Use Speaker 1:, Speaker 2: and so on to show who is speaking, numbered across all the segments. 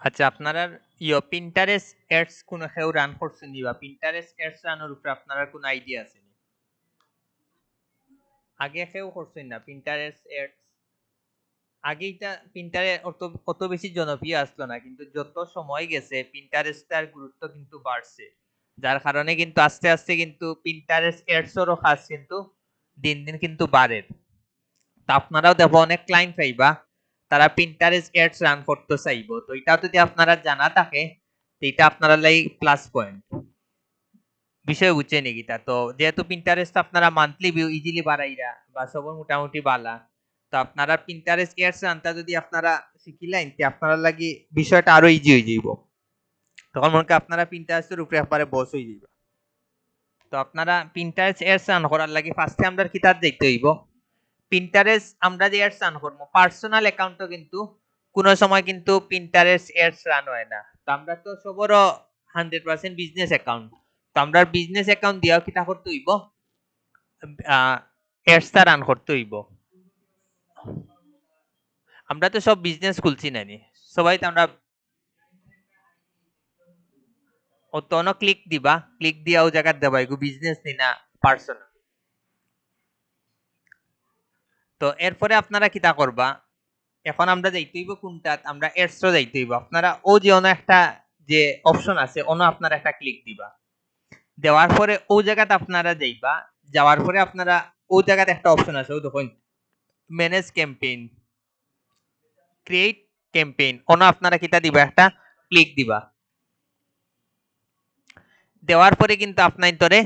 Speaker 1: আচ্ছা, আপনারা Pinterest ads কোন কেউ রান করছেন নি, বা পিন্টারেস্ট এডস রানের উপরে আপনারা কোন আইডিয়া আছে নি? আগে কেউ করছেন না পিন্টারেস্ট এডস? আগে এটা পিন্টারে অত অত বেশি জনপ্রিয় আসলো না, কিন্তু যত সময় গেছে পিন্টারেস্টের গুরুত্ব কিন্তু বাড়ছে, যার কারণে কিন্তু আস্তে আস্তে কিন্তু পিন্টারেস্ট এডস এরও কাজ কিন্তু দিন দিন কিন্তু বাড়ে। তো আপনারাও দেখো অনেক ক্লায়েন্ট পাইবা তারা পিন্টারেস্ট এডস রান করতে চাইবো, তো এটা যদি আপনারা জানা থাকে তো এটা আপনারা লাই প্লাস পয়েন্ট বিষয় বুঝছে নাকি তা। তো যেহেতু পিন্টারেস্ট আপনারা মান্থলি ভিউ ইজিলি বাড়াইরা বা সবর মোটামুটি বালা, তো আপনারা পিন্টারেস্ট এডস রানটা যদি আপনারা শিখিলেন তে আপনারা লাগি বিষয়টা আরো ইজি হয়ে যাইব। তখন মনে করেন আপনারা পিন্টারেস্টের উপরে একবারে বস হয়ে যাইবা। তো আপনারা পিন্টারেস্ট এডস রান করার লাগি ফার্স্টে আমরা কিতাব দেখতে হইব। পিন্টারেস্ট আমরা যে এডস রান করবো পার্সোনাল অ্যাকাউন্টও কিন্তু কোনো সময় কিন্তু পিন্টারেস্ট এডস রান হয় না। তো আমরা তো সবরও 100% বিজনেস অ্যাকাউন্ট, তো আমরা বিজনেস অ্যাকাউন্ট দিয়েও কিতা করতে হইব, এডসটা রান করতে হইব। আমরা তো সব বিজনেস খুলছি নানি, সবাই তো আমরা অতন ক্লিক দিবা, ক্লিক দিয়া ও জায়গা দেবা এগু বিজনেস নি না পার্সোনাল। তো এরপরে আপনারা কিতা করবা, এখন আমরা যাইতে হইব কোনটাত, আমরা এডসও যাইতে হইব। আপনারা ও যে অন্য একটা যে অপশন আছে অন্য আপনারা একটা ক্লিক দিবা, দেওয়ার পরে ও জায়গাতে আপনারা যাইবা, যাওয়ার পরে আপনারা ও জায়গাতে একটা অপশন আছে ও দেখুন ম্যানেজ ক্যাম্পেইন, ক্রিয়েট ক্যাম্পেইন, অন্য আপনারা কিতা দিবা একটা ক্লিক দিবা। দেওয়ার পরে কিন্তু আপনার ধরে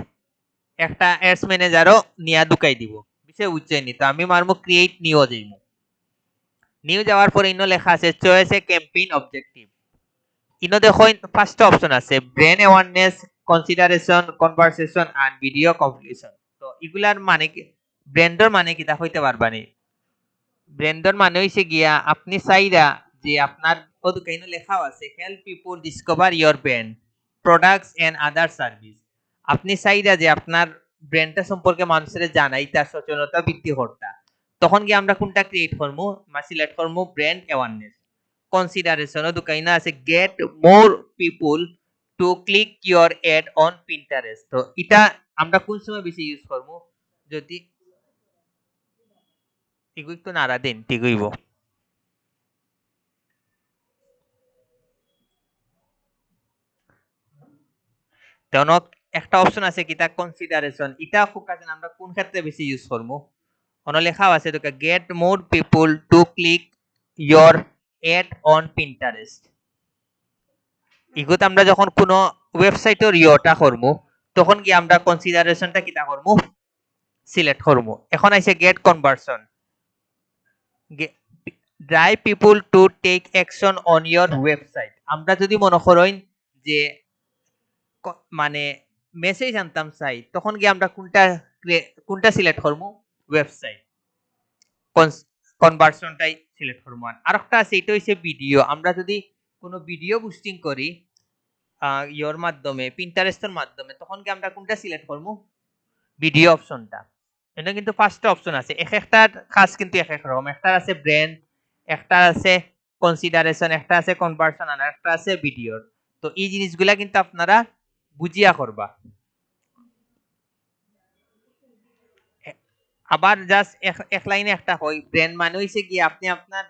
Speaker 1: একটা অ্যাডস ম্যানেজারও নিয়া ঢুকাই দিব বিষয় উজ্জয়িনী। তো আমি মারমু ক্রিয়েট নিউ যাইমু, নিউ যাওয়ার পরে ইনো লেখা আছে চয়েস এ ক্যাম্পেইন অবজেক্টিভ। ইনো দেখো ফার্স্ট অপশন আছে brand awareness, consideration, conversation and video completion. তো এগুলার মানে কি, ব্র্যান্ডর মানে কি তা হইতে পারবানি? ব্র্যান্ডর মানে হইছে গিয়া আপনি চাইরা যে আপনার ওদুকাইনো লেখাও আছে help people discover your brand, products and other service. আপনি চাইরা যে আপনার ব্র্যান্ডটা সম্পর্কে মানুষের জানাইতা, সচেতনতা বৃদ্ধি করতা, তখন কি আমরা কোনটা ক্রিয়েট করবো বা সিলেক্ট করবো? Brand awareness. কনসিডারেশন দোকাইনা আছে get more people to click your ad on Pinterest. তো এটা আমরা কোন সময় বেশি ইউজ করবো? যদি এগুলো একটু নাড়া দেন ঠিক হইব। তেমন একটা অপশন আছে কিতা কনসিডারেশন, এটা ফোকাস আমরা কোন ক্ষেত্রে বেশি ইউজ করবো? অন লেখাও আছে তোকে get more people to click your ad on Pinterest. এগুলো আমরা যখন কোনো ওয়েবসাইটের ইয়োটা করবো তখন কি আমরা কনসিডারেশনটা কিতা করবো? সিলেক্ট করবো। এখন আইছে get conversion, drive people to take action on your website. আমরা যদি মনে করেন যে মানে মেসেজ আনতাম চাই, তখন কি আমরা কোনটা কোনটা সিলেক্ট করবো? ওয়েবসাইট কনভার্সনটাই সিলেক্ট করবো। আর একটা আছে এটা হচ্ছে ভিডিও, আমরা যদি কোনো ভিডিও বুস্টিং করি ইয়োর মাধ্যমে পিন্টারেস্টের মাধ্যমে, তখন কি আমরা কোনটা সিলেক্ট করবো? ভিডিও অপশনটা। এটা কিন্তু ফার্স্ট অপশন আছে, এক একটার কাজ কিন্তু এক এক রকম। একটা আছে ব্র্যান্ড, একটা আছে কনসিডারেশন, একটা আছে কনভার্সন, আর একটা আছে ভিডিওর। তো এই জিনিসগুলা কিন্তু আপনারা বুঝিয়া করবা। আবার জাস্ট এক লাইনে একটা হয় ব্র্যান্ড মানে হইছে কি আপনি আপনার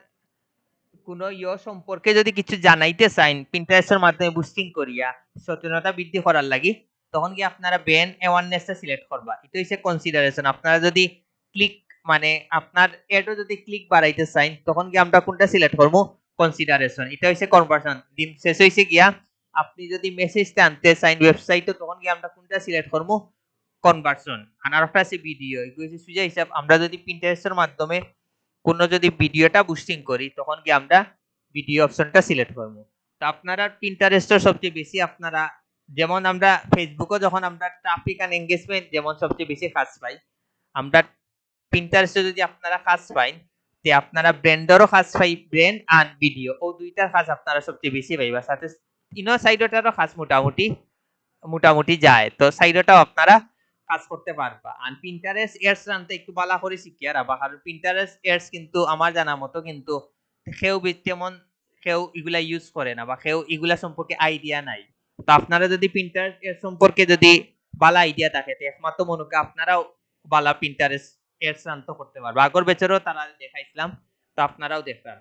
Speaker 1: কোনো সম্পর্কে যদি কিছু জানাইতে চান পিন্টারেস্টের মাধ্যমে বুস্টিং করিয়া সচেতনতা বৃদ্ধি করার লাগি, তখন কি আপনারা ব্র্যান্ড অ্যাওয়ারনেসটা সিলেক্ট করবা। এটা হচ্ছে কনসিডারেশন। আপনারা যদি ক্লিক মানে আপনার এডও যদি ক্লিক বাড়াইতে চান, তখন কি আমরা কোনটা সিলেক্ট করবো? কনসিডারেশন। এটা হচ্ছে কনভার্সন। দিন শেষ হইছে গিয়া আপনি যদি মেসেজটা আনতে চান ওয়েবসাইটে, তখন কি আমরা কোনটা সিলেক্ট করবো? কনভার্সন। আর একটা আছে ভিডিও, এগুলো হচ্ছে সুজা হিসাব। আমরা যদি পিন্টারেস্টের মাধ্যমে কোনো যদি ভিডিওটা বুস্টিং করি, তখন কি আমরা ভিডিও অপশনটা সিলেক্ট করব। তো আপনারা পিন্টারেস্টের সবচেয়ে বেশি আপনারা, যেমন আমরা ফেসবুকে যখন আমরা ট্রাফিক এন্ড এনগেজমেন্ট যেমন সবচেয়ে বেশি কাজ পাই, আমরা পিন্টারেস্টে যদি আপনারা কাজ পাই, তে আপনারা ব্র্যান্ডেরও কাজ পাই, ব্র্যান্ড এন্ড ভিডিও ও দুইটার কাজ আপনারা সবচেয়ে বেশি পাইবা। সাথে ইনো সাইডটারও কাজ মোটামুটি মোটামুটি যায়, তো সাইডটাও আপনারা কাজ করতে পারবা। আর পিন্টারেস্ট এডস রানতে একটু বালা করে শিখিয়া রাখবা, কারণ পিন্টারেস্ট এডস কিন্তু আমার জানা মতো কিন্তু কেউ তেমন কেউ এগুলা ইউজ করে না বা কেউ এগুলা সম্পর্কে আইডিয়া নাই। তো আপনারা যদি প্রিন্টারেস্ট এর সম্পর্কে যদি ভালো আইডিয়া থাকে তো একমাত্র মনে করি আপনারাও ভালো প্রিন্টারেস্ট এর শান্ত করতে পারবে। আগর বেচারও তারা দেখাইছিলাম, তো আপনারাও দেখবেন।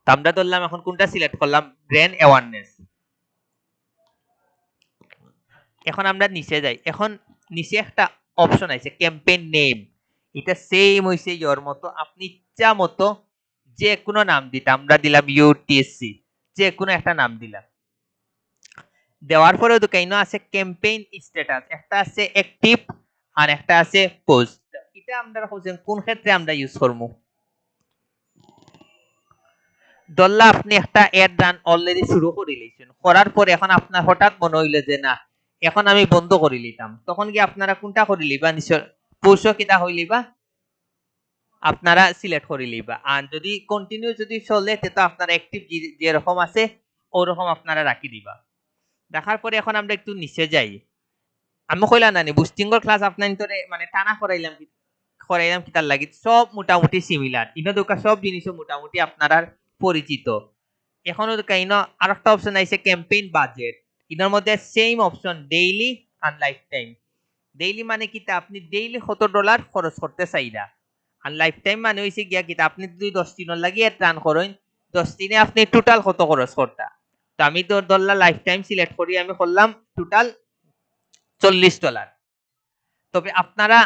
Speaker 1: তো আমরা ধরলাম এখন কোনটা সিলেক্ট করলাম, ব্রেন অ্যাওয়ারনেস। এখন আমরা নিচে যাই। এখন নিচে একটা অপশন আছে ক্যাম্পেইন নেম। এটা সেম হইছে ইওর মতো, আপনি ইচ্ছা মতো যে কোনো নাম দিতে, আমরা দিলাম ইউটিএসসি, যে কোনো একটা নাম দিলাম। দেওয়ার পরেও তো কেন আছে ক্যাম্পেইন স্ট্যাটাস, একটা আছে অ্যাক্টিভ আর একটা আছে পোস্ট। এটা আমরা হচ্ছে কোন ক্ষেত্রে আমরা ইউজ করব। ধরলা আপনি একটা অ্যাড রান অলরেডি শুরু করে লিছেন, করার পরে এখন আপনার হঠাৎ মনে হইলো যে না এখন আমি বন্ধ করে লিতাম, তখন কি আপনারা কোনটা করে লিবা, নিশ্চয় পোস্টও কিটা হইলিবা আপনারা সিলেক্ট করে লিবা। আর যদি কন্টিনিউ যদি চলে তো আপনারা অ্যাক্টিভ যেরকম আছে ওরকম আপনারা রাখি দিবা। দেখার পরে এখন আমরা একটু নিচে যাই। আমি কইলা নানি বুস্টিংর ক্লাস আপনার ভিতরে মানে টানা করাইলাম কিতার লাগি সব মোটামুটি সিমিলার, ইনো দোকা সব জিনিসও মোটামুটি আপনারা পরিচিত। এখনো কাইন আরেকটা অপশন আইছে ক্যাম্পেইন বাজেট। ইনার মধ্যে সেম অপশন ডেইলি আর লাইফ টাইম। ডেইলি মানে কিতা আপনি ডেইলি $100 খরচ করতে চাইরা, আর লাইফ টাইম মানে হইছে গিয়া কিতা আপনি যদি 10 দিনের লাগি রান করেন 10 দিনে আপনি টোটাল কত খরচ করতা। তো আমি তো ধরলা লাইফ টাইম সিলেক্ট করি, আমি করলাম টোটাল $40। তবে আপনারা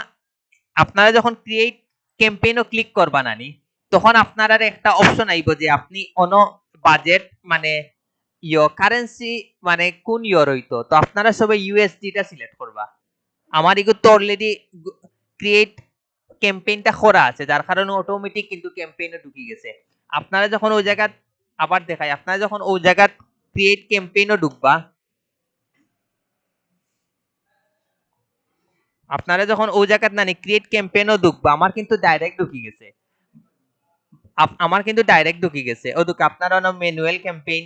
Speaker 1: আপনারা যখন ক্রিয়েট ক্যাম্পেইনও ক্লিক করবা নানি তখন আপনারা একটা অপশন আইব যে আপনি অন বাজেট মানে কারেন্সি মানে কোন ইয়র হইতো, তো আপনারা সবাই ইউএসডি টা সিলেক্ট করবা। আমার এগুলো তো অলরেডি ক্রিয়েট ক্যাম্পেইনটা করা আছে যার কারণে অটোমেটিক কিন্তু ক্যাম্পেইনে ঢুকে গেছে। আপনারা যখন ওই জায়গা আবার দেখাই, আপনারা যখন ওই জায়গা ক্রিয়েট ক্যাম্পেইনও ঢুকবা, আপনারা যখন ওই জায়গাত নানি ক্রিয়েট ক্যাম্পেইনও ঢুকবা, আমার কিন্তু ডাইরেক্ট ঢুকে গেছে। আমার কিন্তু ডাইরেক্ট ঢুকে গেছে ও দুঃখ আপনারা ম্যানুয়াল ক্যাম্পেইন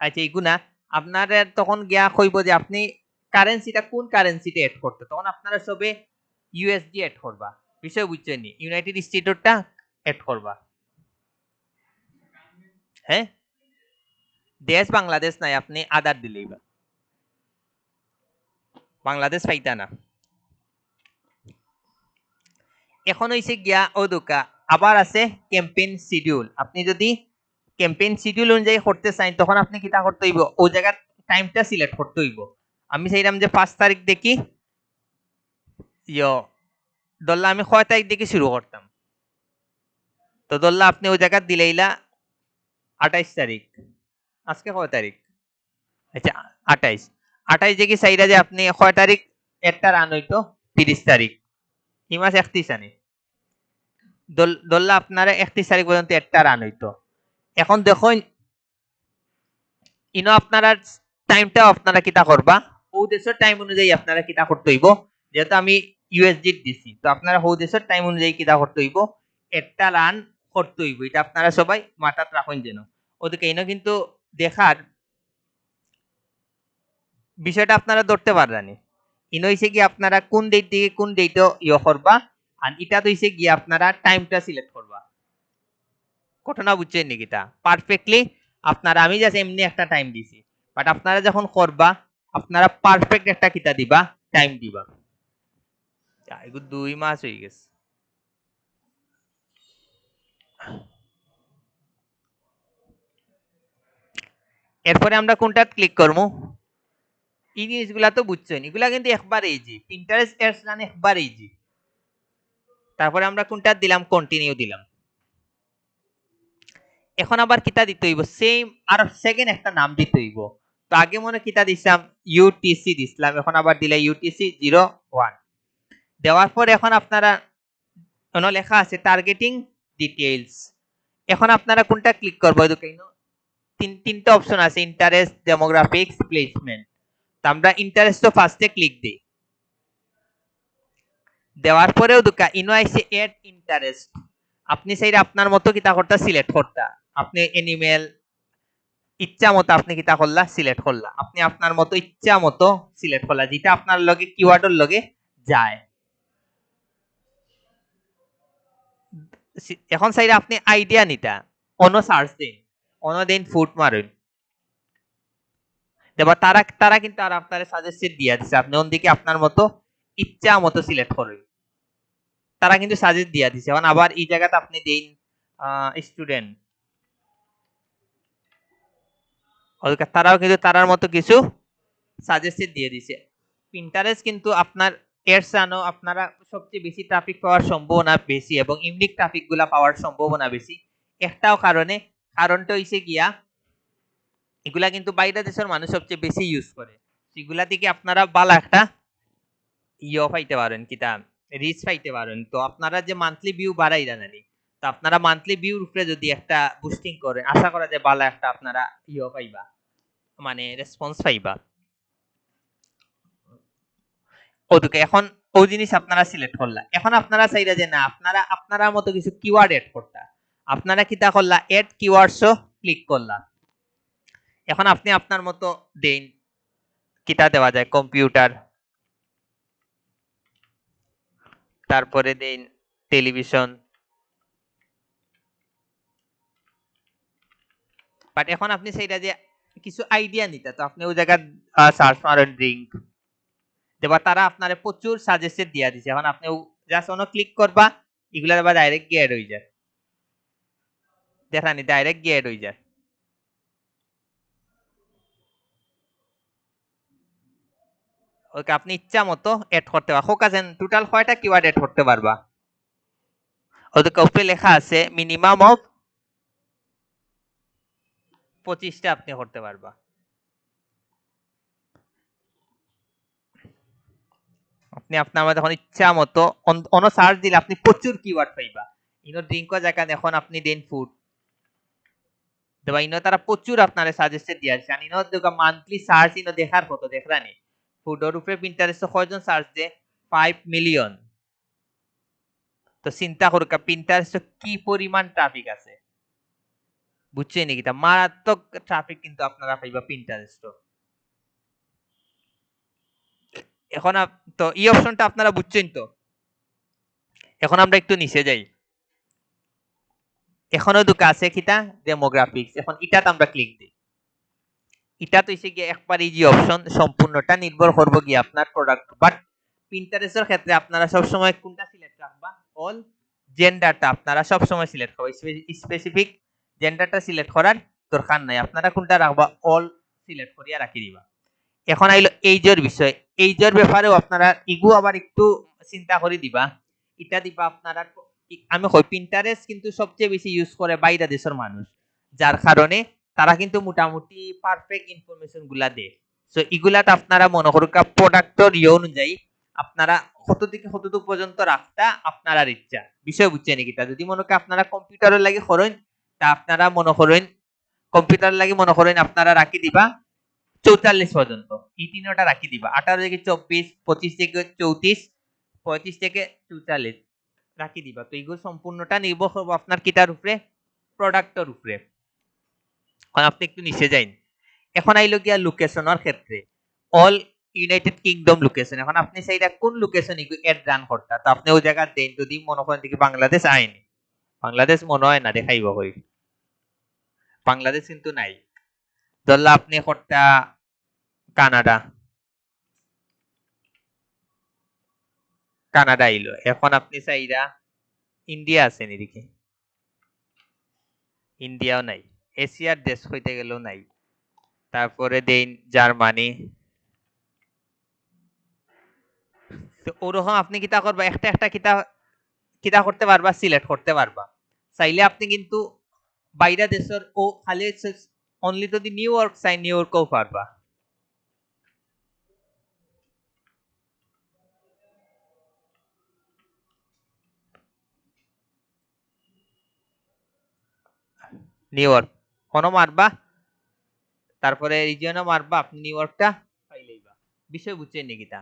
Speaker 1: আছে এগুনা আপনারা তখন গিয়া কইব যে আপনি কারেন্সিটা কোন কারেন্সিতে এড করতে, তখন আপনারা সবে ইউএসডি এড করবা। বিষয় বুঝছেন নি, ইউনাইটেড স্টেটসটা এড করবা। হ্যাঁ দেশ বাংলাদেশ নাই, আপনি আদার দিলেই বা বাংলাদেশ পাইতা না। এখন হইছে গিয়া ও দোকা আবার আছে ক্যাম্পেইন শিডিউল। আপনি যদি ক্যাম্পেইন শিডিউল অনুযায়ী করতে চাই তখন আপনি কিটা করতে হইব, ওই জায়গার টাইমটা সিলেক্ট করতে হইব। আমি চাইলাম যে 5 তারিখ দেখি ধরলা আমি 6 তারিখ দেখে শুরু করতাম, তো ধরলা আপনি ওই জায়গা দিলেইলা 28 তারিখ। আজকে কয় তারিখ, আচ্ছা 28। 28 দেখি চাইরা যে আপনি 6 তারিখ একটা রান হইতো 30 তারিখ, এই মাস 31 আনি ধরলা আপনারা 31 তারিখ পর্যন্ত একটা রান হইতো। এখন দেখুন ইনো আপনারা টাইমটা আপনারা কিটা করবা, ও দেশের টাইম অনুযায়ী আপনারা কিটা করতে হইব। যেহেতু আমি ইউএসডি দিছি তো আপনারা ও দেশের টাইম অনুযায়ী কিটা করতে হইব, একটা রান করতে হইব। এটা আপনারা সবাই মাথাত রাখুন যেন। ওদিকে ইনো কিন্তু দেখার বিষয়টা আপনারা ধরতে পারবেন। ইনো হইছে কি আপনারা কোন ডেট থেকে কোন ডেটে করবা, আর এটা তো হইছে কি আপনারা টাইমটা সিলেক্ট করবা। ঘটনা বুঝছেন নাকি তা পারফেক্টলি আপনারা, আমি জাস্ট এমনি একটা টাইম দিছি, বাট আপনারা যখন করবা আপনারা পারফেক্ট একটা কিতা দিবা, টাইম দিবা। এগুলো 2 মাস হয়ে গেছে। এরপরে আমরা কোনটা ক্লিক করবো, এই জিনিসগুলা তো বুঝছেন, এগুলা কিন্তু একবার ইজি, পিন্টারেস্ট এডস রান একবার ইজি। তারপরে আমরা কোনটা দিলাম, কন্টিনিউ দিলাম। এখন আবার কিতা দিতে হইব, সেম আর সেকেন্ড একটা নাম দিতে হইব। তো আগে মনে কিতা দিছিলাম ইউটিসি দিছিলাম, এখন আবার দিলে ইউটিসি 01 দেওয়ার পর এখন আপনারা লেখা আছে টার্গেটিং ডিটেইলস। এখন আপনারা কোনটা ক্লিক করবো, তিনটা অপশন আছে, ইন্টারেস্ট, ডেমোগ্রাফিক্স, প্লেসমেন্ট। তো আমরা ইন্টারেস্ট তো ফার্স্টে ক্লিক দিই। দেওয়ার পরেও দুকা ইনো আইছে এড ইন্টারেস্ট। আপনি চাইলে আপনার মতো কিতা করতা সিলেক্ট করতা, আপনি এনিমেল ইচ্ছা মতো আপনি কিতা করলা সিলেক্ট করলা, আপনি আপনার মতো ইচ্ছা মতো সিলেক্ট করলা যেটা আপনার লগে কিওয়ার্ডের লগে যায়। এখন চাইলে আপনি আইডিয়া নিতা অন্য সার্চ দিন, অনদিন ফুট মারুন দেবা তারা তারা কিন্তু আর আপনার সাজেস্টেড দিয়া দিছে আপনি অন্দিকে আপনার মতো ইচ্ছা মতো সিলেক্ট করুন তারা কিন্তু সাজেস্ট দিয়া দিছে এখন আবার এই জায়গাতে আপনি দেন স্টুডেন্ট তারাও কিন্তু তারার মতো কিছু সাজেস্টেড দিয়ে দিছে পিন্টারেস্ট কিন্তু আপনার এর সানো আপনারা সবচেয়ে বেশি ট্রাফিক পাওয়ার সম্ভাবনা বেশি এবং ইউনিক ট্রাফিক গুলা পাওয়ার সম্ভাবনা বেশি একটাও কারণটা হইছে গিয়া এগুলা কিন্তু বাইরের দেশের মানুষ সবচেয়ে বেশি ইউজ করে সেগুলা থেকে আপনারা ভালো একটা পাইতে পারেন কিতা রিচ পাইতে পারেন তো আপনারা যে মান্থলি ভিউ বাড়াই জানেনি তো আপনারা মান্থলি ভিউর উপরে যদি একটা বুস্টিং করেন আশা করা যায় ভালো একটা আপনারা পাইবা মানে রেসপন্স পাইবা ওদিকে এখন ওই জিনিস আপনারা সিলেক্ট করলা এখন আপনারা চাইরা যে না আপনারা আপনারা মতো কিছু কিওয়ার্ড এড করতা আপনারা কিতা করলা এড কিওয়ার্ডসও ক্লিক করলা এখন আপনি আপনার মতো দেন কিতা দেওয়া যায় কম্পিউটার তারপরে দেন টেলিভিশন বাট এখন আপনি সেইটা যে কিছু আইডিয়া নিতে তো আপনি ওই জায়গায় সার্চ মারেন ড্রিঙ্ক দেবা তারা আপনারে প্রচুর সাজেস্টেড দিয়া দিছে এখন আপনি জাস্ট অন ক্লিক করবা এগুলা আবার ডাইরেক্ট গিয়ে অ্যাড হয়ে যায় দেখানি ডাইরেক্ট গিয়ে অ্যাড হয়ে যায় ওকে আপনি ইচ্ছা মতো এড করতে পারবা হোকাজেন টোটাল কয়টা কিওয়ার্ড এড করতে পারবা ওদিকে উপরে লেখা আছে মিনিমাম অফ 25টা আপনি করতে পারবা আপনি আপনার মধ্যে এখন ইচ্ছা মতো অন সার্চ দিলে আপনি প্রচুর কিওয়ার্ড পাইবা ইনো ড্রিঙ্ক জায়গা এখন আপনি দেন ফুড দেবা ইনো তারা প্রচুর আপনারে সাজেস্টেড দিয়া আছে ইনো দেখা মান্থলি সার্চ ইনো দেখার কত দেখরানি ফুডের উপরে পিন্টারেস্টে কয়জন সার্চ দে 5 মিলিয়ন তো চিন্তা করুকা পিন্টারেস্টে কি পরিমাণ ট্রাফিক আছে বুঝছেন নাকি তা মারাত্মক ট্রাফিক কিন্তু আপনারা পাইবা পিন্টারেস্ট এখন তো এই অপশনটা আপনারা বুঝছেন তো এখন আমরা একটু নিচে যাই এখনো দুটো আছে কিটা ডেমোগ্রাফিক্স এখন এটাতে আমরা ক্লিক দিই এটা তো এসে গিয়ে একবার ইজি অপশন সম্পূর্ণটা নির্ভর করবো গিয়ে আপনার প্রোডাক্ট বাট পিন্টারেস্টের ক্ষেত্রে আপনারা সব সময় কোনটা সিলেক্ট রাখবা অল জেন্ডারটা আপনারা সব সময় সিলেক্ট করবা স্পেসিফিক জেন্ডারটা সিলেক্ট করার দরকার নাই আপনারা কোনটা রাখবা অল সিলেক্ট করিয়া রাখি দিবা এখন আইলো এইজের বিষয় এইজের ব্যাপারেও আপনারা ইগু আবার একটু চিন্তা করে দিবা এটা দিবা আপনারা আমি কই পিন্টারেস্ট কিন্তু সবচেয়ে বেশি ইউজ করে বাইরে দেশের মানুষ যার কারণে তারা কিন্তু মোটামুটি পারফেক্ট ইনফরমেশন গুলা দেয় সো এগুলাতে আপনারা মনে করুন প্রোডাক্টর অনুযায়ী আপনারা কত থেকে কতটুকু পর্যন্ত রাখতা আপনারা ইচ্ছা বিষয় বুঝছেন কিটা যদি মনে করেন আপনারা কম্পিউটারের লাগে করেন তা আপনারা মনে করেন কম্পিউটার লাগে মনে করেন আপনারা রাখি দিবা 44 পর্যন্ত এই তিনটা রাখি দিবা 18 থেকে 24 25 থেকে 34 35 থেকে 44 রাখি দিবা তো এগুলো সম্পূর্ণটা নির্ভর করবো আপনার কিটার উপরে প্রোডাক্টের উপরে আপনি একটু নিচে যাইন এখন আইলো গিয়া লোকেশনের ক্ষেত্রে অল ইউনাইটেড কিংডম লোকেশন এখন আপনি সেইটা কোন লোকেশন এড রান করতা তো আপনি ওই জায়গা দেন যদি মনে করেন দেখি বাংলাদেশ আইনি বাংলাদেশ মনে হয় না দেখাইব কই বাংলাদেশ কিন্তু নাই ধরলা আপনি করতা কানাডা কানাডা আইলো এখন আপনি চাইরা ইন্ডিয়া আছেন এদিকে ইন্ডিয়াও নাই এশিয়ার দেশ হইতে গেলেও নাই তারপরে দেন জার্মানি তো ওরকম আপনি কিতা করবা একটা একটা কিতা কিতা করতে পারবা সিলেক্ট করতে পারবা চাইলে আপনি কিন্তু বাইরে দেশের ও খালি অনলি যদি নিউ ইয়র্ক চাই নিউ ইয়র্কও পারবা নিউ ইয়র্ক কোনো মারবা তারপরে রিজিয়নও মারবা আপনি নিউ ইয়র্কটা পাইলেইবা বিষয় বুঝছেন নাকি তা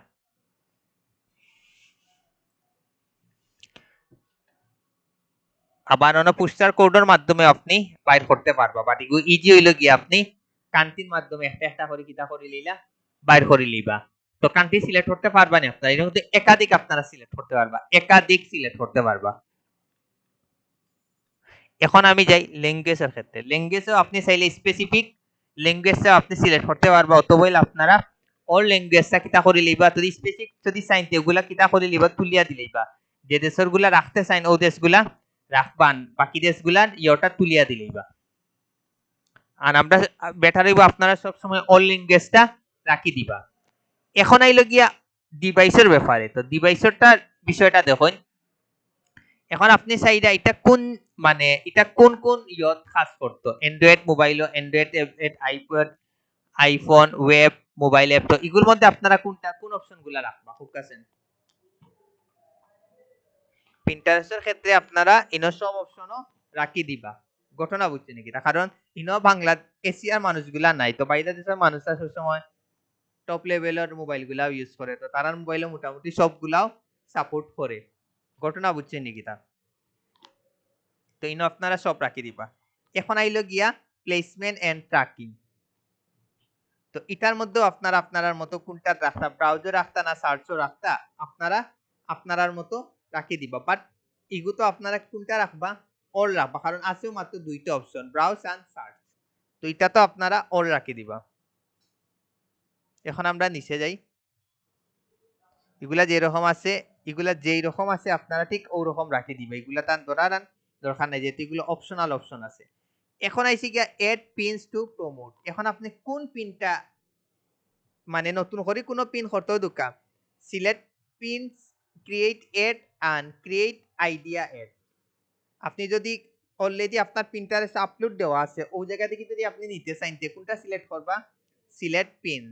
Speaker 1: আবার অন্য পুস্টার কোডের মাধ্যমে আপনি বাইর করতে পারবা বাট এগুলো ইজি হইলো কি আপনি কান্ট্রির মাধ্যমে একটা একটা করে কিতা করে লইলা বাইর করে লইবা তো কান্ট্রি সিলেক্ট করতে পারবা না আপনারা এর মধ্যে একাধিক আপনারা সিলেক্ট করতে পারবা একাধিক সিলেক্ট করতে পারবা এখন আমি যাই ল্যাঙ্গুয়েজের ক্ষেত্রে। ল্যাঙ্গুয়েজেও আপনি চাইলে স্পেসিফিক ল্যাঙ্গুয়েজটাও আপনি সিলেক্ট করতে পারবা, অথবা আপনারা অল ল্যাঙ্গুয়েজটা কিতা করে লইবা, যদি স্পেসিফিক যদি চাইন এগুলা কিতা করে লইবা তুলিয়া দিলেইবা, যে দেশের গুলা রাখতে চাইন ও দেশগুলা রাখবান, বাকি দেশগুলার ইয়টা তুলিয়া দিলেইবা। আর আমরা বেটার হইব আপনারা সবসময় অল ল্যাঙ্গুয়েজটা রাখি দিবা। এখন আইলো গিয়া ডিভাইসের ব্যাপারে। তো ডিভাইসেরটা বিষয়টা দেখুন। এখন আপনি চাইরা এটা কোন মানে এটা কোন কোন ইয়ত কাজ করতো, Android mobile, Android tablet, iPad, iPhone, web, mobile app, তো এগুলোর মধ্যে আপনারা কোনটা কোন অপশন গুলা রাখবা ফোকাসেন? পিন্টারেস্টের ক্ষেত্রে আপনারা ইনো সব অপশনও রাখি দিবা। ঘটনা বুঝছেন নাকি? কারণ ইনো বাংলা এশিয়ার মানুষগুলা নাই, তো বাইরে দেশের মানুষরা সবসময় টপ লেভেলের মোবাইল গুলা ইউজ করে, তো তারার মোবাইলে মোটামুটি সবগুলাও সাপোর্ট করে। ঘটনা বুঝছেন নাকি? তা তো ইনো আপনারা সব রাখি দিবা। এখন আইলো গিয়া প্লেসমেন্ট এন্ড ট্র্যাকিং। তো এটার মধ্যে আপনারা আপনার মতো কোনটা রাখতা, ব্রাউজার রাখতা না সার্চও রাখতা, আপনারা আপনার মতো রাখি দিবা। বাট ইগু তো আপনারা কোনটা রাখবা, অল রাখবা, কারণ আছেও মাত্র দুইটা অপশন, ব্রাউজ এন্ড সার্চ। তো এটা তো আপনারা অল রাখি দিবা। এখন আমরা নিচে যাই। এগুলা যেরকম আছে, এগুলা যেই রকম আছে আপনারা ঠিক ওরকম রাখি দিবা। এগুলা তার ধরার দরকার নাই, যেহেতু এগুলো অপশনাল অপশন আছে। এখন আইসি গিয়া এড পিনস টু প্রমোট। এখন আপনি কোন পিনটা মানে নতুন করে কোনো পিন করতেও দোকা, select pins, create ad and create idea ad. আপনি যদি অলরেডি আপনার পিন্টারেস্ট আপলোড দেওয়া আছে ওই জায়গা থেকে যদি আপনি নিতে চান কোনটা সিলেক্ট করবা, select pin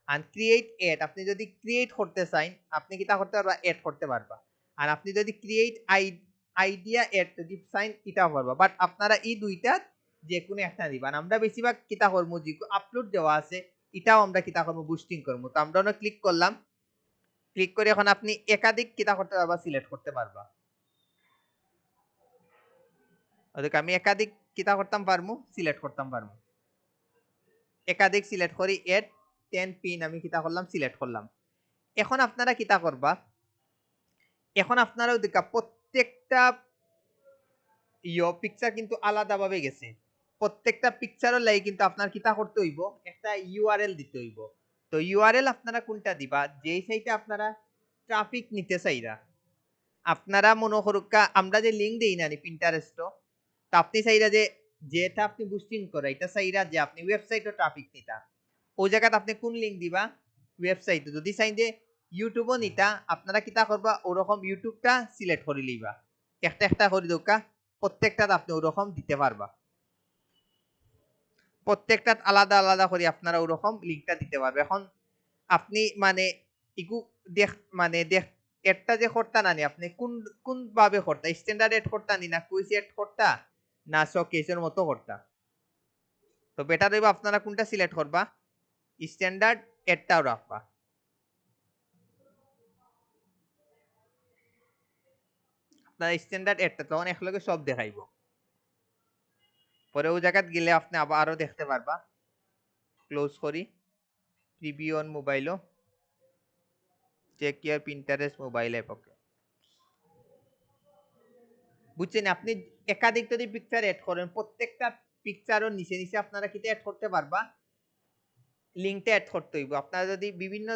Speaker 1: and create ad. আপনি যদি ক্রিয়েট করতে চান আপনি কিটা করতে পারবা, এড করতে পারবা। আর আপনি যদি ক্রিয়েট আইডিয়া এড যদি চান এটাও পারবা। বাট আপনারা এই দুইটা যে কোনো একটা দিবেন। আমরা বেশিরভাগ কিতা করবো, যে আপলোড দেওয়া আছে এটাও আমরা কিতা করবো, বুস্টিং করবো। তো আমরা ক্লিক করলাম, ক্লিক করে এখন আপনি একাধিক কিতা করতে পারবা, সিলেক্ট করতে পারবা। ওদেরকে আমি একাধিক কিতা করতাম পারমু, সিলেক্ট করতাম পারমু। একাধিক সিলেক্ট করি, এড 10 পিন আমি কিতা করলাম, সিলেক্ট করলাম। এখন আপনারা কিতা করবা, এখন আপনারাও দেখা প্রত্যেকটা পিকচার কিন্তু আলাদাভাবে গেছে। প্রত্যেকটা পিকচারের লাগি কিন্তু আপনার কিতা করতে হইব, একটা ইউআরএল দিতে হইব। তো ইউআরএল আপনারা কোনটা দিবা, যেই সাইটে আপনারা ট্রাফিক নিতে চাইরা। আপনারা মনে করুকা আমরা যে লিঙ্ক দেই না পিন্টারেস্ট, তো আপনি চাইরা যে যেটা আপনি বুস্টিং করা এটা চাইরা যে আপনি ওয়েবসাইটে ট্রাফিক নিতা, ওই জায়গাতে আপনি কোন লিঙ্ক দিবা, ওয়েবসাইটে। যদি চাই যে ইউটিউবও নিতা আপনারা কিতা করবা, ওরকম ইউটিউবটা সিলেক্ট করে লইবা, একটা একটা করে দোকা, প্রত্যেকটা আপনি ওরকম দিতে পারবা। প্রত্যেকটা আলাদা আলাদা করে আপনারা ওরকম লিঙ্কটা দিতে পারবে। এখন আপনি মানে ইগু দেখ মানে দেখ এডটা যে করতা না আপনি কোন কোন ভাবে করতা, স্ট্যান্ডার্ড এড করতা না কুইজ এড করতা না শোকেসের মতো করতা। তো বেটার হইব আপনারা কোনটা সিলেক্ট করবা, স্ট্যান্ডার্ড এডটাও রাখবা। আপনার স্ট্যান্ডার্ড এডটা তখন একলগে সব দেখাইব। পরে ওই জায়গাত গেলে আপনি আরো দেখতে পারবা। ক্লোজ করি, প্রিভিউ অন মোবাইলও, check your Pinterest mobile app. Okay, বুঝছেন? আপনি একাধিক যদি পিকচার এড করেন প্রত্যেকটা পিকচারের নিচে নিচে আপনারা কিটা এড করতে পারবা, লিঙ্কটা এড করতে হইব। আপনারা যদি বিভিন্ন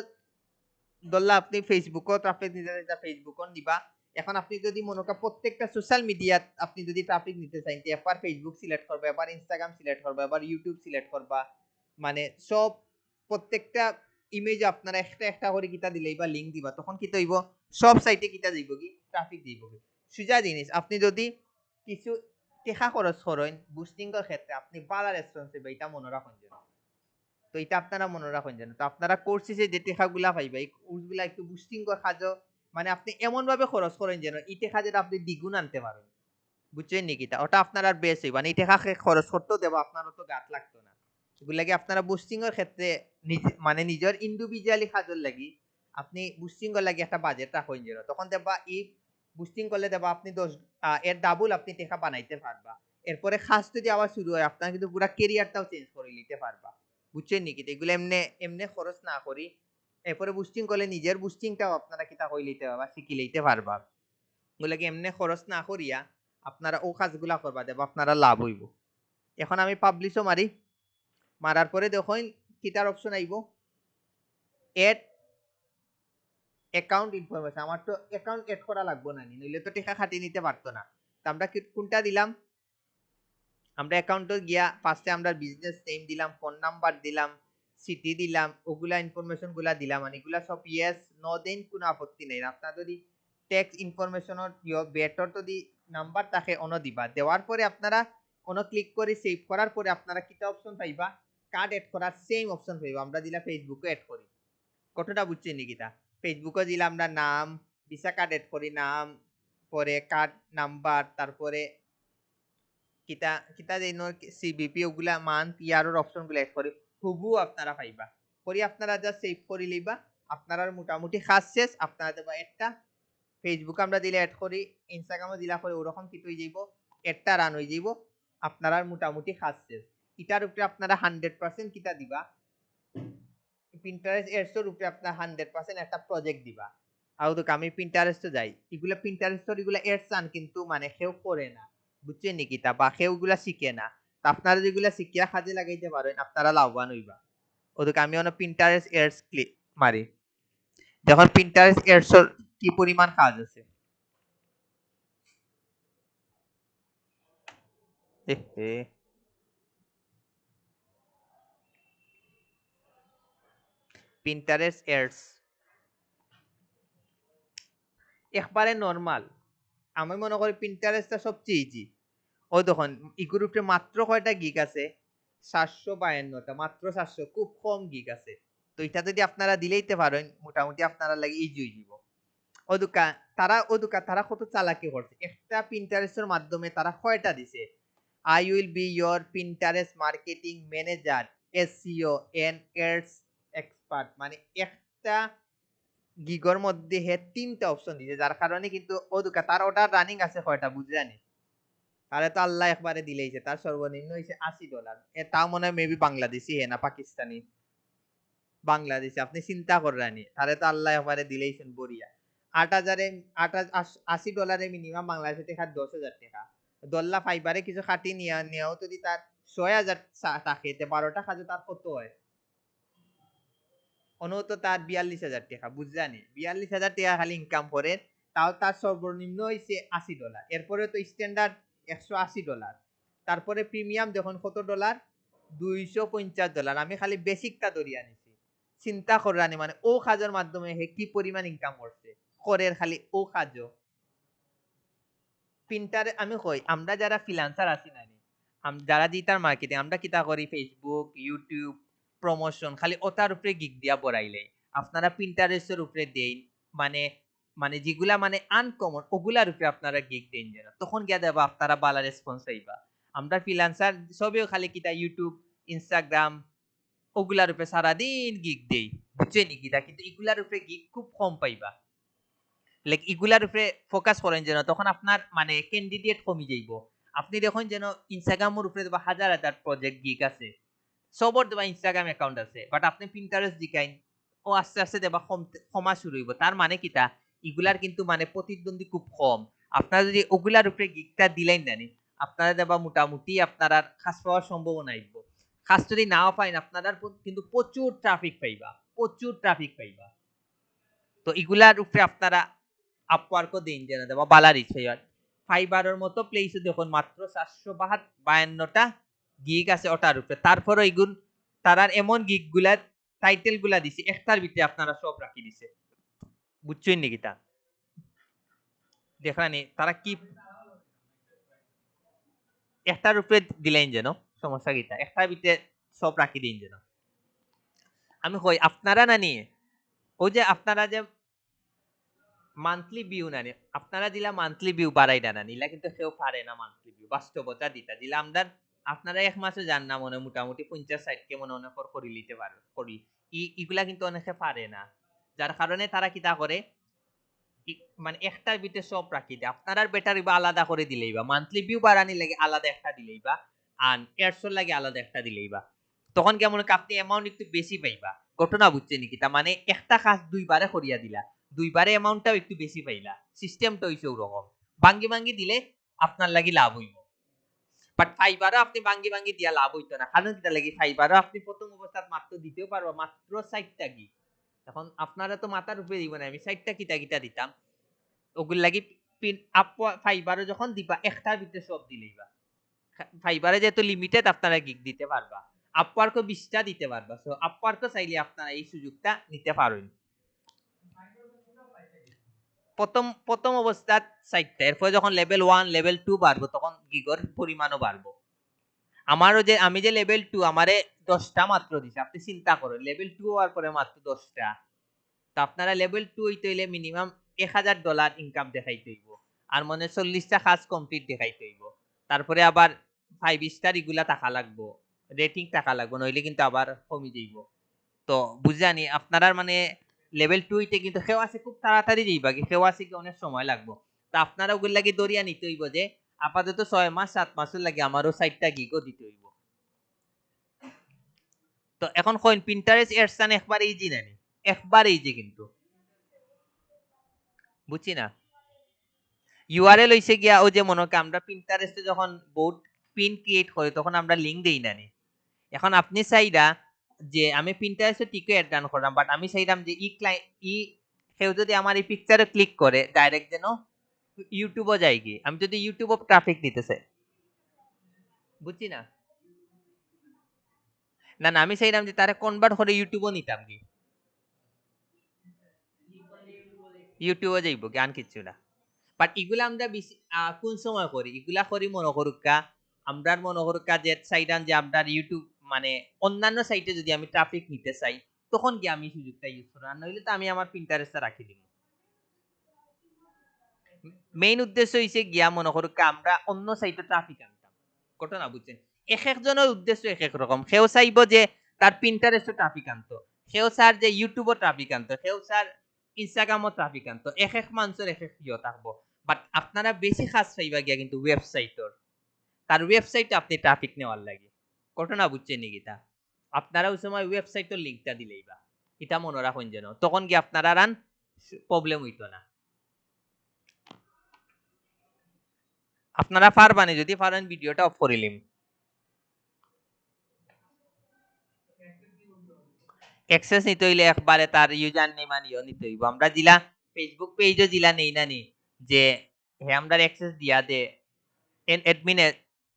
Speaker 1: ধরলা আপনি ফেসবুকও ট্রাফিক নিতে চাইতা, ফেসবুকও নিবা। এখন আপনি যদি মনে করেন প্রত্যেকটা সোশ্যাল মিডিয়া আপনি যদি ট্রাফিক নিতে চাইতে একবার ফেসবুক সিলেক্ট করবে, এবার ইনস্টাগ্রাম সিলেক্ট করবে, এবার ইউটিউব সিলেক্ট করবা, মানে সব প্রত্যেকটা ইমেজ আপনারা একটা একটা করে কিতা দিলেই বা লিঙ্ক দিবা, তখন কি হইব, সব সাইটে কিতা দিব কি, ট্রাফিক দিব কি। সুজা জিনিস। আপনি যদি কিছু টেকা খরচ করেন বুস্টিং এর ক্ষেত্রে আপনি বালা রেসপন্স পাইবা, এটা মনে রাখুন যেন। তো এটা আপনারা মনে রাখুন যেন। তো আপনারা কোর্সে যে টেকাগুলা পাইবা এই কোর্সগুলা একটু বুস্টিং কর কাজও, মানে আপনি এমন ভাবে খরচ করেন যেন এই টেকা যেটা আপনি দ্বিগুণ আনতে পারেন। বুঝছেন নাকি? তা ওটা আপনার আর বেশ হইবা, মানে এই টেকা খরচ করতেও দেবো, আপনারও তো গাত লাগতো না। এগুলাকে আপনারা বুস্টিং এর ক্ষেত্রে মানে নিজের ইন্ডিভিজুয়ালি কাজের লাগি আপনি বুস্টিং এর লাগি একটা বাজেট রাখুন যেন, তখন দেখবা এই বুস্টিং করলে দেখবা আপনি 10 এর ডাবল আপনি টেকা বানাইতে পারবা। এরপরে খাস যদি আবার শুরু হয় আপনার কিন্তু পুরো ক্যারিয়ারটাও চেঞ্জ করে নিতে পারবা। বুঝছেন নাকি? এগুলো এমনি এমনি খরচ না করি এরপরে বুস্টিং করলে নিজের বুস্টিংটাও আপনারা কিতা কই লইতে পারবা, শিখি লইতে পারবা। এগুলাকে এমনি খরচ না করিয়া আপনারা ও কাজগুলা করবা দেব আপনারা লাভ হইব। এখন আমি পাবলিশও মারি, মারার পরে দেখুন কিটার অপশন আইব, এড অ্যাকাউন্ট ইনফরমেশন। আমার তো অ্যাকাউন্ট এড করা লাগবে না, নইলে তো টাকা খাটি নিতে পারতো না। তো আমরা কোনটা দিলাম, আমরা অ্যাকাউন্টে গিয়া ফার্স্টে আমরা বিজনেস নেম দিলাম, ফোন নাম্বার দিলাম, সিটি দিলাম, ওগুলা ইনফরমেশন গুলা দিলাম। মানে এগুলা সব ইয়েস নো দেন কোনো আপত্তি নেই। আপনার যদি ট্যাক্স ইনফরমেশনের বেটর যদি নাম্বার থাকে অন দিবা, দেওয়ার পরে আপনারা অন ক্লিক করে সেভ করার পরে আপনারা কিটা অপশন পাইবা, কার্ড এড করার সেম অপশন পাইবা। আমরা দিলা ফেসবুকে এড করি, কতটা বুঝছেন নিকিতা? ফেসবুকে দিলাম আমরা নাম, ভিসা কার্ড এড করি, নাম, পরে কার্ড নাম্বার, তারপরে কিতা কিতা যেন সিবিপি ওগুলা মান পিআরওর অপশন গুলো এড করি, হুবু আপনারা পাইবা। করি আপনারা যা সেভ করে লইবা, আপনারা মোটামুটি কাজ শেষ। আপনারা দেবা একটা ফেসবুক আমরা দিলে এড করি, ইনস্টাগ্রামে দিলা করে ওরকম কিছু হয়ে যাইব, একটা রান হয়ে যাইব, আপনারা মোটামুটি কাজ শেষ। এটার উপরে আপনারা 100% কিতা দিবা, পিন্টারেস্ট এডসের উপরে আপনারা 100% একটা প্রজেক্ট দিবা। আর তো আমি পিন্টারেস্টে যাই, এগুলা পিন্টারেস্টর এগুলা এডস আন কিন্তু মানে কেউ করে না, বুঝছেন নাকি? তা বা কেউ এগুলা শিখে না। তা আপনারা যেগুলা শিখিয়া কাজে লাগাইতে পারেন আপনারা লাভবান হইবা। ওদিকে আমি অনেক পিন্টারেস্ট এডস ক্লিক মারি, যখন পিন্টারেস্ট এডসর কি পরিমাণ কাজ আছে। পিন্টারেস্ট এডস একবারে নরমাল। আমি মনে করি পিন্টারেস্টটা সবচেয়ে ইজি। ও দেখুন ই গ্রুপে মাত্র কয়টা গিগ আছে, 752টা, মাত্র 700, খুব কম গিগ আছে। তো এটা যদি আপনারা দিলেইতে পারেন মোটামুটি আপনারা লাগে ইজি হয়ে যাব। তারা কত চালাকি করছে, একটা পিন্টারেস্টের মাধ্যমে তারা কয়টা দিছে, I will be your Pinterest marketing manager, SEO and ads expert. মানে একটা গিগর মধ্যে হে 3টা অপশন দিছে, যার কারণে কিন্তু তার ওটা রানিং আছে কয়টা বুঝলেনি। তাহলে তো আল্লাহ একবারে দিলেইছে, তার সর্বনিম্ন হইছে $80। তাও মনে হয় মেবি বাংলাদেশি হে না পাকিস্তানি, বাংলাদেশি। আপনি চিন্তা করেনি, তাহলে তো আল্লাহ একবারে দিলেইছেন বড়িয়া। 8,000 $80 মিনিমাম বাংলাদেশে টাকা 10,000 টাকা। দল্লা ফাইবারে কিছু খাটি নিয়েও যদি তার 6,000 থাকে, 12 টাকা তার কত হয়, অনত তার 42,000 টাকা বুঝলানি। 42,000 টাকা খালি ইনকাম করে, তাও তার সর্বনিম্ন হয়েছে $80। এরপরে তো স্ট্যান্ডার্ড $180। তারপরে প্রিমিয়াম দেখুন কত ডলার, $250। আমি খালি বেসিকটা ধরিয়া নিছি, চিন্তা করানি। মানে ও কাজের মাধ্যমে হে কি পরিমাণ ইনকাম করছে, করে খালি ও কাজও। প্রিন্টারে আমি কই আমরা যারা ফ্রিল্যান্সার আছি না, যারা ডিজিটাল মার্কেটিং আমরা কিতা করি, ফেসবুক ইউটিউব প্রমোশন খালি ওটার উপরে গিগ দিয়া বড়াইলে, আপনারা পিন্টারেস্টের উপরে দেন, মানে মানে যেগুলা মানে আনকমন ওগুলার উপরে আপনারা গিগ দেন, যেন তখন গিয়া দেবা আপনারা বালা রেসপন্স পাইবা। আমরা ফ্রিল্যান্সার সবেও খালি কিতা ইউটিউব ইনস্টাগ্রাম ওগুলার উপরে সারাদিন গিগ দেই, বুঝছেন কিতা? কিন্তু এগুলার উপরে গিগ খুব কম পাইবা। লাইক এগুলার উপরে ফোকাস করেন যেন, তখন আপনার মানে ক্যান্ডিডেট কমে যাইব। আপনি দেখুন যেন ইনস্টাগ্রামের উপরে দেবা হাজার হাজার প্রজেক্ট গিগ আছে, সবর দেবা ইনস্টাগ্রাম অ্যাকাউন্ট আছে, বাট আপনি পিন্টারেস্ট দিকাইন ও আস্তে আস্তে দেবা কমা শুরু হইব। তার মানে কিতা, এগুলার কিন্তু মানে প্রতিদ্বন্দ্বী খুব কম। আপনারা যদি ওগুলার উপরে গিগটা দিলেন জানি, আপনারা দেবা মোটামুটি আপনারা কাজ পাওয়ার সম্ভাবনা আইব। কাজ যদি নাও পাইন আপনারা কিন্তু প্রচুর ট্রাফিক পাইবা, প্রচুর ট্রাফিক পাইবা। তো এগুলার উপরে আপনারা আপওয়ার্কও দিন যেন দেবা বালা রিচ হইয়া। ফাইবারের মতো প্লেসে দেখুন মাত্র 452টা গিগ আছে ওটার উপরে। তারপরে এগুন তারার এমন গিগ গুলার টাইটেল গুলা দিছে একটার ভিতরে আপনারা সব রাখি দিছে, বুঝছেন নাকি? তা দেখানি তারা কি একটার উপরে দিলেন যেন, সমস্যা কিটা একটার ভিতরে সব রাখি দিন যেন। আমি কই আপনারা না নিয়ে ওই যে আপনারা যে মান্থলি ভিউ না নিয়ে, আপনারা দিলা মান্থলি ভিউ বাড়াই না নিলা কিন্তু কেউ পারে না মান্থলি ভিউ, বাস্তবতা দিতা দিলা আমরা। আপনারা এক মাসে যান না মনে মোটামুটি 50-60 মনে অনেক করি লিতে পারো করি, ইগুলা কিন্তু অনেকে পারে না। যার কারণে তারা কিতা করে, মানে একটার ভিতরে সব রাখি দেয়। আপনারা বেটার বা আলাদা করে দিলেই বা মান্থলি ভিউ বাড়ানি লাগে আলাদা একটা দিলেই বা, আর এয়ারসোর লাগে আলাদা একটা দিলেই বা, তখন কেমন আপনি অ্যামাউন্ট একটু বেশি পাইবা। ঘটনা বুঝছে নাকি? তার মানে একটা কাজ দুইবারে করিয়া দিলা, দুইবারে অ্যামাউন্টটাও একটু বেশি পাইলা। সিস্টেমটা হইছে ওরকম, ভাঙ্গি ভাঙ্গি দিলে আপনার লাগি লাভ হইব। বাট ফাইবারও আপনি ভাঙ্গি ভাঙ্গি দিয়া লাভ হইতো না, কারণ কিটা লাগি ফাইবারও আপনি প্রথম অবস্থাত মাত্র দিতেও পারবো মাত্র 60টা গিগ। এখন আপনারা তো মাথার উপরে দিব না, আমি 60টা কিটা কিটা দিতাম ওগুলো লাগি পিন আপ ফাইবারও যখন দিবা একটার ভিতরে সব দিলেইবা। ফাইবারে যেহেতু লিমিটেড আপনারা গিগ দিতে পারবা, আপওয়ার্কও 20টা দিতে পারবা। সো আপওয়ার্কও চাইলে আপনারা এই সুযোগটা নিতে পারেন। প্রথম অবস্থাত 60টা, এরপর যখন লেভেল 1 লেভেল 2 বাড়বো তখন গিগর পরিমাণও বাড়বো। আমারও যে আমি যে লেভেল 2 আমারে 10টা মাত্র দিছে, আপনি চিন্তা করেন লেভেল 2 হওয়ার পরে মাত্র 10টা। তো আপনারা লেভেল 2 হইতে হইলে মিনিমাম $1000 ইনকাম দেখাইতে হইব, আর মনে 40টা কাজ কমপ্লিট দেখাইতে হইব। তারপরে আবার 5 স্টার এগুলা টাকা লাগবো, রেটিং টাকা লাগবো, নইলে কিন্তু আবার কমে যাইব। তো বুঝানি আপনারা মানে লেভেল 2 হইতে কিন্তু কেউ আছে খুব তাড়াতাড়ি যাইবা, কেউ আছে কি অনেক সময় লাগবো। তো আপনারা ওগুলো লাগি দরিয়া নিতে হইব যে আপাতত 6 মাস 7 মাসের লাগে আমারও 60টা গিগও দিতে হইব। তো এখন কইন পিন্টারেস্ট এডসান একবার ইজি নানি, একবার ইজি কিন্তু বুঝছি না। ইউআরএল হইছে গিয়া ও যে মনে করি আমরা পিন্টারেস্টে যখন বোর্ড পিন ক্রিয়েট করি তখন আমরা লিংক দেই নানি। এখন আপনি চাইরা যে আমি পিন্টারেস্টে টিকে অ্যাড রান করলাম, বাট আমি চাইলাম যে ই কেউ যদি আমার এই পিকচারে ক্লিক করে ডাইরেক্ট যেন ইউটিউবও যায় কি, আমি যদি ইউটিউবও ট্রাফিক দিতে চাই, বুঝছি না। না না আমি চাইলাম যে তারা কনভার্ট করে ইউটিউবও নিতাম কি, ইউটিউবও যাইব জ্ঞান কিচ্ছু না। বাট এগুলা আমরা বেশি কোন সময় করি, এগুলা করি মনে করুকা আমরা মনে করুকা যে চাইলাম যে আপনার ইউটিউব মানে অন্যান্য সাইটে যদি আমি ট্রাফিক নিতে চাই তখন কি আমি সুযোগটা ইউজ করব, আর নইলে তো আমি আমার পিন্টারেস্টটা রাখি দিব। মেইন উদ্দেশ্য হইছে গিয়া মনে করুকা আমরা অন্য সাইটে ট্রাফিক আনতাম, ঘটনা বুঝছেন। এক একজনের উদ্দেশ্য এক এক রকম, কেউ চাইবো যে তার পিন্টারেস্টে ট্রাফিক আনতো, কেউ চার যে ইউটিউবও ট্রাফিক আনতো, কেউ চার ইনস্টাগ্রামও ট্রাফিক আনতো, এক এক মানুষের এক এক ইয়ে থাকবো। বাট আপনারা বেশি কাজ পাইবা গিয়া কিন্তু ওয়েবসাইটর, তার ওয়েবসাইটে আপনি ট্রাফিক নেওয়ার লাগে, ঘটনা বুঝছেন নি গীতা। আপনারা ওই সময় ওয়েবসাইটের লিঙ্কটা দিলেইবা, এটা মনে রাখুন যেন, তখন কি আপনারা রান প্রবলেম হইতো না। আপনারা পারবানি, যদি পারেন ভিডিওটা অফ করিলিম। অ্যাক্সেস নিতে হইলে একবারে তার ইউজার নেম আর ইও নিতে হইব। আমরা দিলা ফেসবুক পেজও দিলা নেই না নি যে হে আমরা অ্যাক্সেস দিয়া দে অ্যাডমিন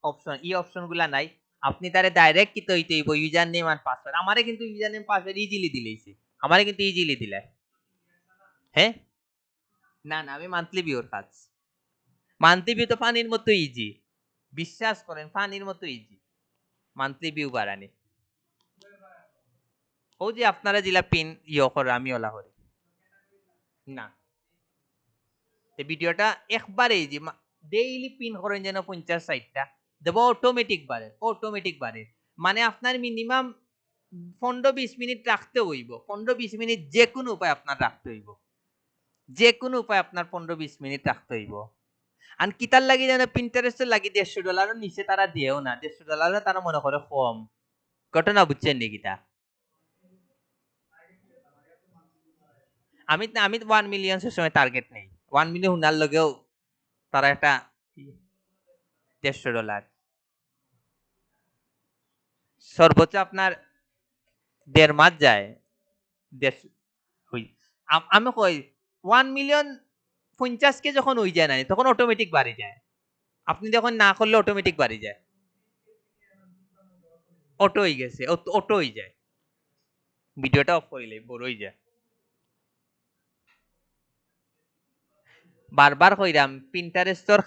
Speaker 1: অপশন, এই অপশন গুলা নাই। আপনি তারে ডাইরেক্ট কিতে হইতে হইব ইউজার নেম আর পাসওয়ার্ড। আমারে কিন্তু ইউজার নেম পাসওয়ার্ড ইজিলি দিলেইছে, আমারে কিন্তু ইজিলি দিলা। হ্যাঁ না না আমি মান্থলি ভিউর কাজ, মান্থলি ভিউ তো পানির মতো ইজি, বিশ্বাস করেন পানির মতো ইজি মান্থলি ভিউ বাড়ানি। ও যে আপনারা যেটা পিন ইয়ে করে আমি ওলা করি না, ভিডিওটা একবারে যে ডেইলি পিন করেন যেন 50-60টা দেব, অটোমেটিক বাড়ে, অটোমেটিক বাড়ে। মানে আপনার মিনিমাম 15-20 মিনিট রাখতে হইব, 15-20 মিনিট যে কোনো উপায় আপনার রাখতে হইব, যে কোনো উপায় আপনার 15-20 মিনিট রাখতে হইব। আর কিতার লাগি যেন পিন্টারেস্টের লাগি $150 নিচে তারা দিয়েও না, $150 তারা মনে করে কম, ঘটনা বুঝছেন নি কিতা। আমি আমি 1 মিলিয়ন সময় টার্গেট নেই, 1 মিলিয়ন হুনার লগেও তারা একটা $150 সর্বোচ্চ আপনার 1.5 মাস যায়। আমি কই 1 মিলিয়ন 50 কে যখন হই যায় না তখন অটোমেটিক বাড়ি যায়, আপনি যখন না করলে অটোমেটিক বাড়ি যায়, অটো হয়ে গেছে, অটো হয়ে যায়। ভিডিওটা অফ করিলে বড় হয়ে যায়। বারবার কইরাম পিন্টারেস্টর